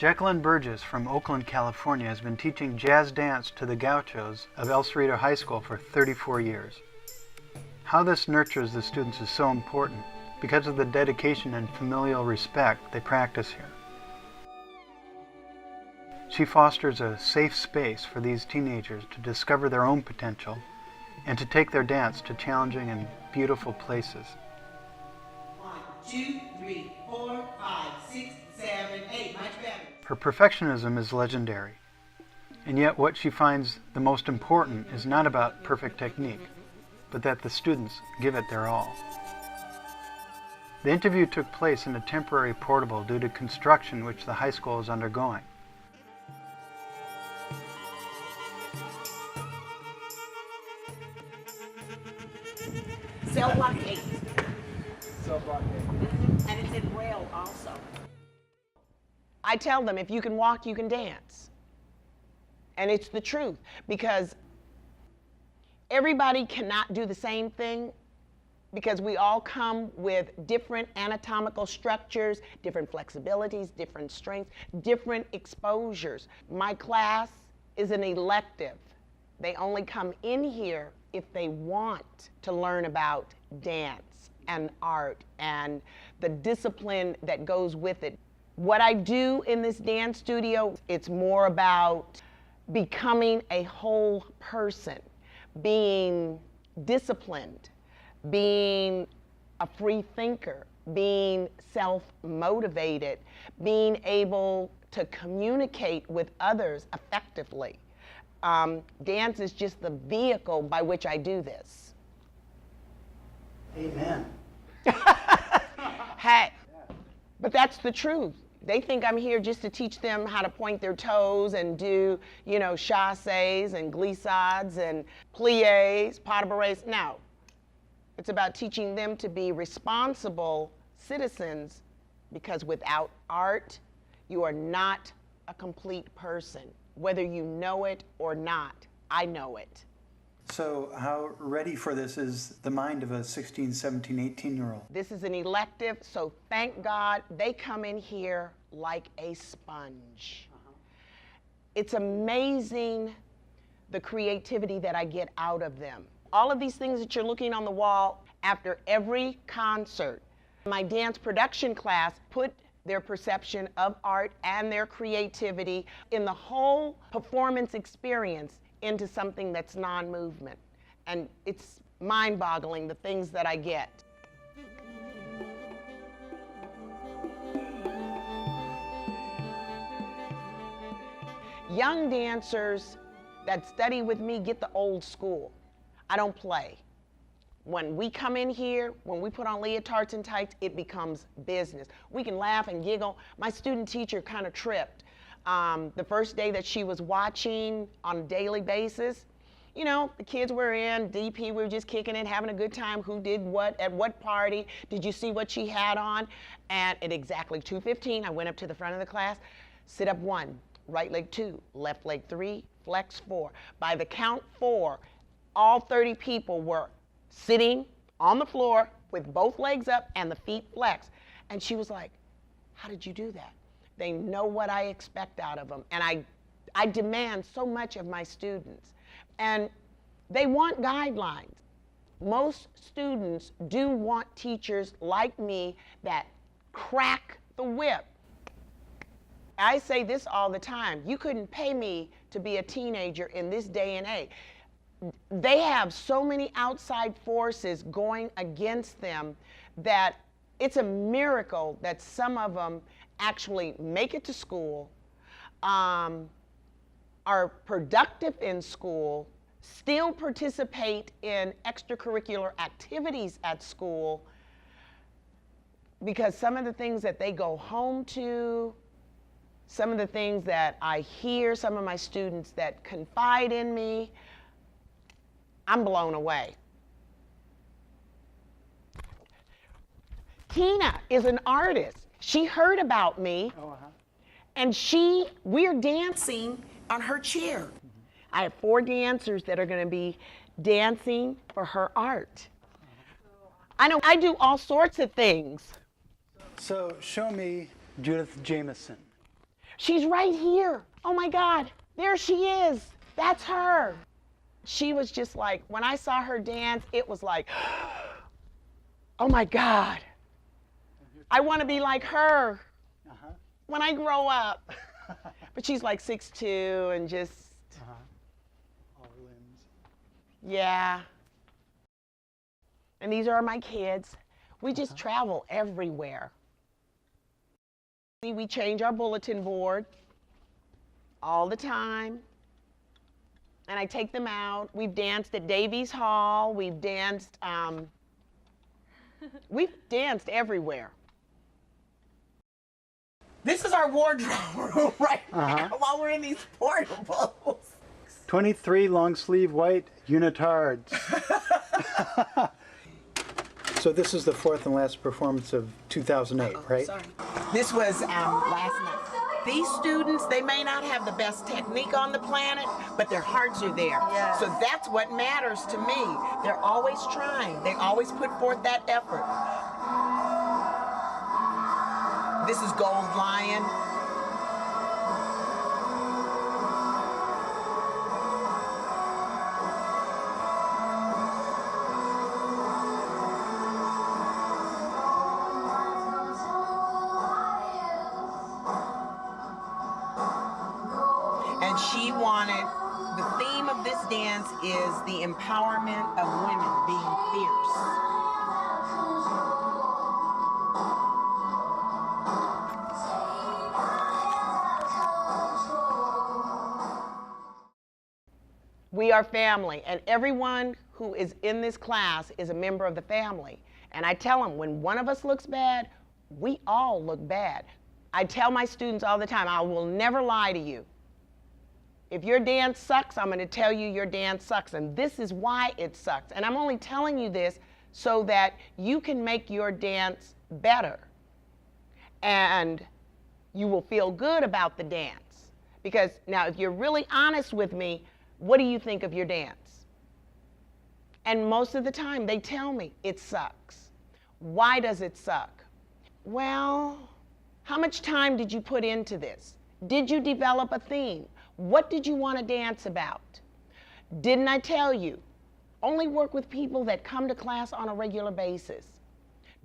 Jacqueline Burgess from Oakland, California has been teaching jazz dance to the gauchos of El Cerrito High School for 34 years. How this nurtures the students is so important because of the dedication and familial respect they practice here. She fosters a safe space for these teenagers to discover their own potential and to take their dance to challenging and beautiful places. 1, 2, 3, 4, 5, 6, 7, 8. Much better. Her perfectionism is legendary, and yet what she finds the most important is not about perfect technique, but that the students give it their all. The interview took place in a temporary portable due to construction which the high school is undergoing. Cell block 8. Cell block 8. And it's in Braille also. I tell them, if you can walk, you can dance. And it's the truth, because everybody cannot do the same thing, because we all come with different anatomical structures, different flexibilities, different strengths, different exposures. My class is an elective. They only come in here if they want to learn about dance and art and the discipline that goes with it. What I do in this dance studio, it's more about becoming a whole person, being disciplined, being a free thinker, being self-motivated, being able to communicate with others effectively. Dance is just the vehicle by which I do this. Amen. Hey, but that's the truth. They think I'm here just to teach them how to point their toes and do, you know, chassés and glissades and pliés, pas de bourrées. No, it's about teaching them to be responsible citizens, because without art, you are not a complete person. Whether you know it or not, I know it. So how ready for this is the mind of a 16, 17, 18-year-old? This is an elective, so thank God they come in here like a sponge. It's amazing the creativity that I get out of them. All of these things that you're looking on the wall after every concert. My dance production class put their perception of art and their creativity in the whole performance experience into something that's non-movement. And it's mind-boggling, the things that I get. Young dancers that study with me get the old school. I don't play. When we come in here, when we put on leotards and tights, it becomes business. We can laugh and giggle. My student teacher kind of tripped. The first day that she was watching on a daily basis, you know, the kids were in, DP, we were just kicking it, having a good time, who did what, at what party, did you see what she had on? And at exactly 2:15, I went up to the front of the class, sit up 1, right leg 2, left leg 3, flex 4. By the count 4, all 30 people were sitting on the floor with both legs up and the feet flexed. And she was like, how did you do that? They know what I expect out of them. And I demand so much of my students. And they want guidelines. Most students do want teachers like me that crack the whip. I say this all the time. You couldn't pay me to be a teenager in this day and age. They have so many outside forces going against them that it's a miracle that some of them actually make it to school, are productive in school, still participate in extracurricular activities at school, because some of the things that they go home to, some of the things that I hear, some of my students that confide in me, I'm blown away. Tina is an artist. She heard about me, and we're dancing on her chair. I have 4 dancers that are going to be dancing for her art. I know I do all sorts of things. So show me Judith Jameson. She's right here. Oh my God, there she is. That's her. She was just like, when I saw her dance, it was like, oh my God, I want to be like her when I grow up. But she's like 6'2" and just, All limbs. yeah. And these are my kids. We just travel everywhere. We change our bulletin board all the time. And I take them out. We've danced at Davies Hall. We've danced everywhere. This is our wardrobe room right now while we're in these portables. 23 long sleeve white unitards. So this is the fourth and last performance of 2008, right? Sorry. This was last night. These students, they may not have the best technique on the planet, but their hearts are there. Yes. So that's what matters to me. They're always trying. They always put forth that effort. This is Gold Lion. And she wanted, the theme of this dance is the empowerment of women being fierce. We are family, and everyone who is in this class is a member of the family. And I tell them, when one of us looks bad, we all look bad. I tell my students all the time, I will never lie to you. If your dance sucks, I'm going to tell you your dance sucks, and this is why it sucks. And I'm only telling you this so that you can make your dance better. And you will feel good about the dance. Because now, if you're really honest with me, what do you think of your dance? And most of the time, they tell me, it sucks. Why does it suck? Well, how much time did you put into this? Did you develop a theme? What did you want to dance about? Didn't I tell you? Only work with people that come to class on a regular basis.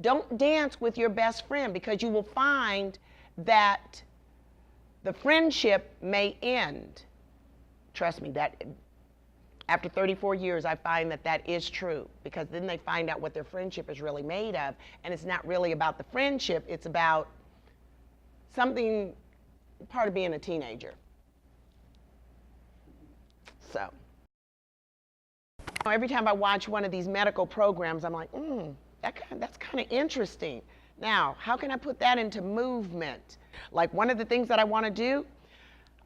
Don't dance with your best friend, because you will find that the friendship may end. Trust me, that after 34 years, I find that that is true, because then they find out what their friendship is really made of, and it's not really about the friendship, it's about something, part of being a teenager. So, every time I watch one of these medical programs, I'm like, that's kind of interesting. Now, how can I put that into movement? Like, one of the things that I want to do,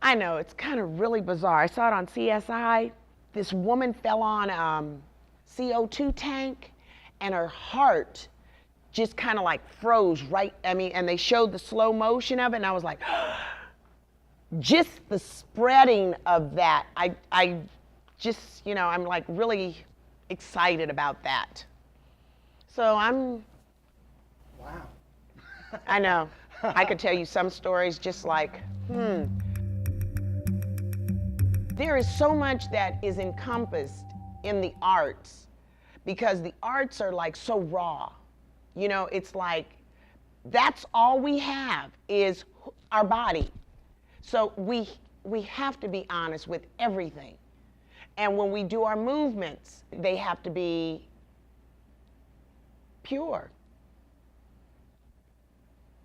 I know, it's kind of really bizarre. I saw it on CSI. This woman fell on a CO2 tank, and her heart just kind of like froze right, and they showed the slow motion of it, and I was like, just the spreading of that, I just, I'm like really excited about that. So I'm, Wow. I know, I could tell you some stories just like, There is so much that is encompassed in the arts, because the arts are like so raw. It's like, that's all we have is our body. So we have to be honest with everything. And when we do our movements, they have to be pure.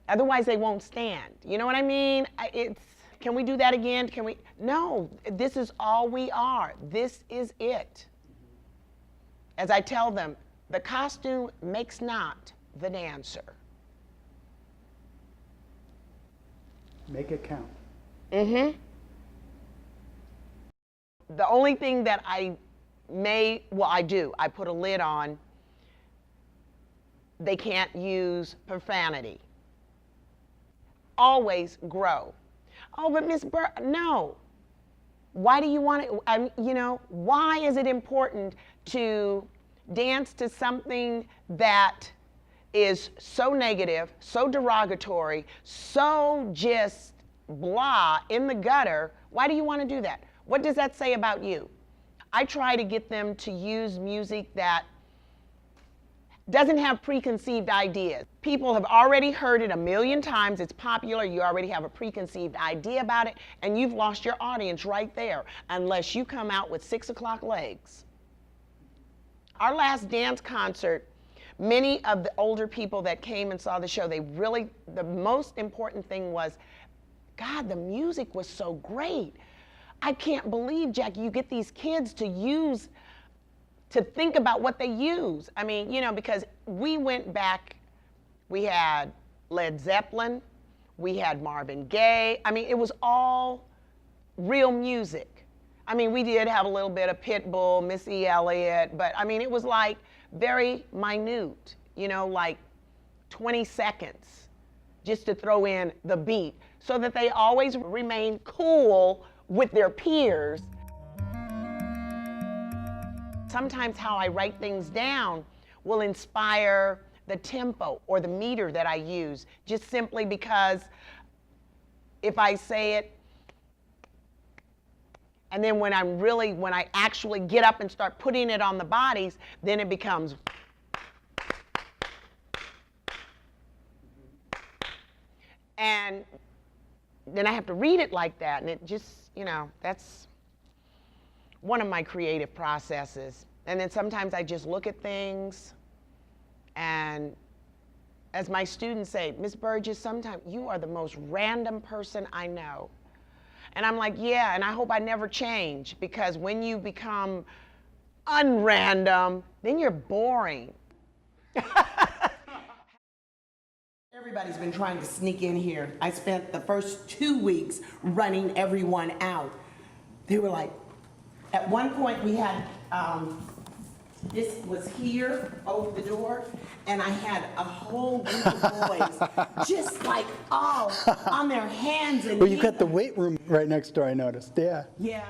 Otherwise, they won't stand. You know what I mean? Can we do that again? No, this is all we are. This is it. As I tell them, the costume makes not the dancer. Make it count. The only thing that I do, I put a lid on, they can't use profanity. Always grow. Oh, but Miss no. Why do you want it? Why is it important to dance to something that is so negative, so derogatory, so just blah in the gutter, why do you want to do that? What does that say about you? I try to get them to use music that doesn't have preconceived ideas. People have already heard it a million times, it's popular, you already have a preconceived idea about it, and you've lost your audience right there, unless you come out with 6 o'clock legs. Our last dance concert, many of the older people that came and saw the show, the most important thing was, God, the music was so great. I can't believe, Jackie, you get these kids to think about what they use. I mean, you know, because we went back, we had Led Zeppelin, we had Marvin Gaye. I mean, it was all real music. I mean, we did have a little bit of Pitbull, Missy Elliott, but I mean, it was like very minute, you know, like 20 seconds just to throw in the beat so that they always remain cool with their peers. Sometimes how I write things down will inspire the tempo or the meter that I use, just simply because if I say it, and then when I actually get up and start putting it on the bodies, then it becomes, and then I have to read it like that, and it just, you know, that's one of my creative processes. And then sometimes I just look at things, and as my students say, Miss Burgess, sometimes you are the most random person I know. And I'm like, yeah, and I hope I never change, because when you become unrandom, then you're boring. Everybody's been trying to sneak in here. I spent the first 2 weeks running everyone out. They were like, at one point we had, this was here over the door, and I had a whole group of boys just like all on their hands and Well, you knees. got the weight room right next door, I noticed. Yeah. Yeah.